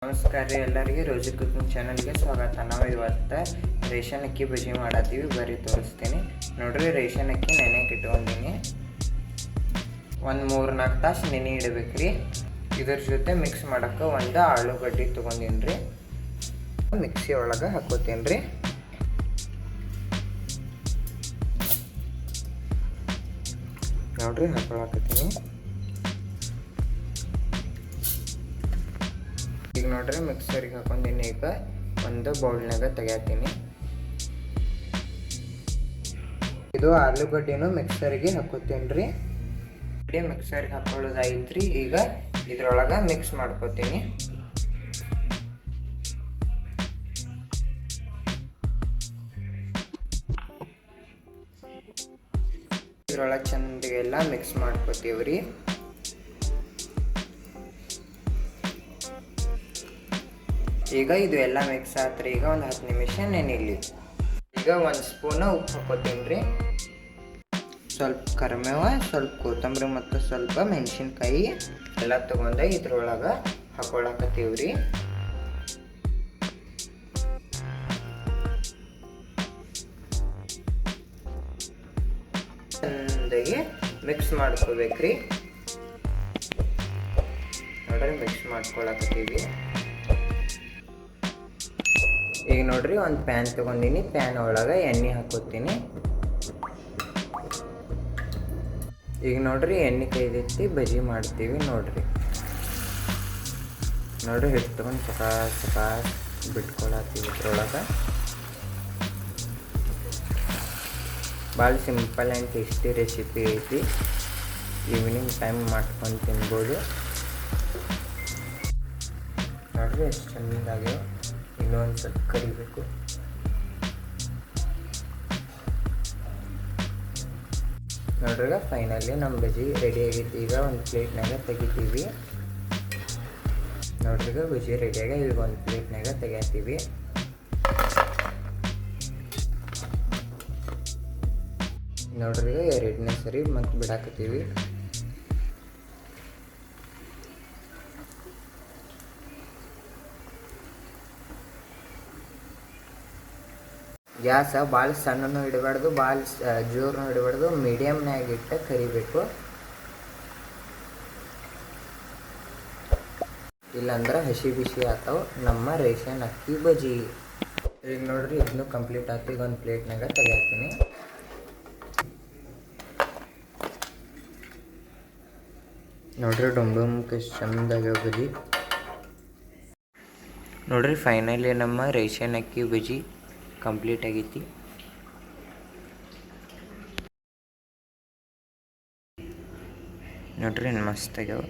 ನಮಸ್ಕಾರ ರೀ ಎಲ್ಲರಿಗೆ ರೋಜಿ ಕುಕಿಂಗ್ ಚಾನಲ್ಗೆ ಸ್ವಾಗತ. ನಾವು ಇವತ್ತು ರೇಷನ್ ಅಕ್ಕಿ ಬಜ್ಜಿ ಮಾಡತ್ತೀವಿ, ಬರೀ ತೋರಿಸ್ತೀನಿ ನೋಡ್ರಿ. ರೇಷನ್ ಅಕ್ಕಿ ನೆನೆಗೆ ಇಟ್ಕೊಂಡಿನಿ, ಒಂದು 3-4 ತಾಸು ನೆನೆ ಇಡಬೇಕ್ರಿ. ಇದ್ರ ಜೊತೆ ಮಿಕ್ಸ್ ಮಾಡೋಕ್ಕೆ ಒಂದು ಆಲೂಗಡ್ಡೆ ತೊಗೊಂಡಿನಿ ರೀ, ಮಿಕ್ಸಿ ಒಳಗೆ ಹಾಕೋತೀನಿ ರೀ. ನೋಡ್ರಿ ಹಾಕೊಳಕತ್ತೀನಿ. ಈಗ ನೋಡ್ರಿ ಮಿಕ್ಸರಿಗೆ ಹಾಕೊಂಡಿನಿ. ಈಗ ಒಂದು ಬೌಲ್ನಾಗ ತೆಗಿತೀನಿ. ಇದು ಆಲೂಗಡ್ಡೆನೂ ಮಿಕ್ಸರಿಗೆ ಹಾಕೋತೀನಿ ರೀ. ಮಿಕ್ಸರ್ಗೆ ಹಾಕೊಳ್ಳೋದಾಯ್ತು. ಈಗ ಇದ್ರೊಳಗೆ ಮಿಕ್ಸ್ ಮಾಡ್ಕೋತೀನಿ. ಇದ್ರೊಳಗೆ ಚಂದಿಗೆಲ್ಲ ಮಿಕ್ಸ್ ಮಾಡ್ಕೋತೀವ್ರಿ. ಈಗ ಇದು ಎಲ್ಲ ಮಿಕ್ಸ್ ಆತ್ರಿ. ಈಗ ಒಂದು 10 ನಿಮಿಷ ನೆನಿಲಿ. ಈಗ 1 ಸ್ಪೂನ್ ಉಪ್ಪು ಹಾಕೋತೀನಿ ರೀ, ಸ್ವಲ್ಪ ಕರಿಬೇವು, ಸ್ವಲ್ಪ ಕೊತ್ತಂಬರಿ ಮತ್ತು ಸ್ವಲ್ಪ ಮೆಣಸಿನ್ಕಾಯಿ ಎಲ್ಲ ತೊಗೊಂಡು ಇದ್ರೊಳಗೆ ಹಾಕೊಳಕತ್ತೀವಿ ರೀ. ಚಂದಾಗಿ ಮಿಕ್ಸ್ ಮಾಡ್ಕೋಬೇಕ್ರಿ. ನೋಡ್ರಿ ಮಿಕ್ಸ್ ಮಾಡ್ಕೊಳಕತ್ತೀವಿ. ಈಗ ನೋಡ್ರಿ ಒಂದು ಪ್ಯಾನ್ ತೊಗೊಂಡಿನಿ, ಪ್ಯಾನ್ ಒಳಗೆ ಎಣ್ಣೆ ಹಾಕೋತೀನಿ. ಈಗ ನೋಡ್ರಿ ಎಣ್ಣೆ ಕೈದೆತ್ತಿ ಬಜ್ಜಿ ಮಾಡ್ತೀವಿ. ನೋಡ್ರಿ ಹಿಟ್ಟು ತೊಗೊಂಡು ಸಕಾಸ್ ಬಿಟ್ಕೊಳತ್ತೀವಿ. ಇದ್ರೊಳಗೆ ಭಾಳ ಸಿಂಪಲ್ ಆ್ಯಂಡ್ ಟೇಸ್ಟಿ ರೆಸಿಪಿ ಐತಿ. ಈವ್ನಿಂಗ್ ಟೈಮ್ ಮಾಡ್ಕೊಂಡು ತಿನ್ಬೋದು. ನೋಡ್ರಿ ಎಷ್ಟು ಚೆನ್ನಾಗಿ ಇನ್ನೊಂದು ಸ್ವಲ್ಪ ಕರಿಬೇಕು. ನೋಡ್ರಿ ಫೈನಲಿ ನಮ್ಮ ಬಜ್ಜಿ ರೆಡಿ ಆಗೈತಿ. ಈಗ ಒಂದು ಪ್ಲೇಟ್ನಾಗ ತೆಗಿತೀವಿ. ನೋಡ್ರಿ ಬಜ್ಜಿ ರೆಡಿಯಾಗ ಈಗ ಒಂದು ಪ್ಲೇಟ್ನಾಗ ತೆಗಿತೀವಿ. ನೋಡ್ರಿ ಎರಡನೇ ಸರಿ ಮತ್ತೆ ಬಿಡಾಕತ್ತೀವಿ. ಗ್ಯಾಸ ಭಾಳ ಸಣ್ಣನೂ ಇಡಬಾರ್ದು, ಭಾಳ ಜೋರನ್ನು ಇಡಬಾರ್ದು, ಮೀಡಿಯಮ್ನಾಗ ಇಟ್ಟು ಕರಿಬೇಕು. ಇಲ್ಲಾಂದ್ರೆ ಹಸಿ ಬಿಸಿ ಆಗ್ತಾವೆ ನಮ್ಮ ರೇಷನ್ ಅಕ್ಕಿ ಬಜ್ಜಿ. ಈಗ ನೋಡ್ರಿ ಇದನ್ನು ಕಂಪ್ಲೀಟ್ ಆಯ್ತು. ಈಗ ಒಂದು ಪ್ಲೇಟ್ನಾಗ ತೆಗಿತೀನಿ. ನೋಡ್ರಿ ಡೊಂಬಕ್ಕೆ ಎಷ್ಟು ಚಂದಾಗ್ಯಾವ ಬಜ್ಜಿ. ನೋಡ್ರಿ ಫೈನಲಿ ನಮ್ಮ ರೇಷನ್ ಅಕ್ಕಿ ಬಜ್ಜಿ ಕಂಪ್ಲೀಟ್ ಆಗೈತಿ. ನೋಡ್ರಿ ಮಸ್ತ್ ಆಗ್ಯಾವ.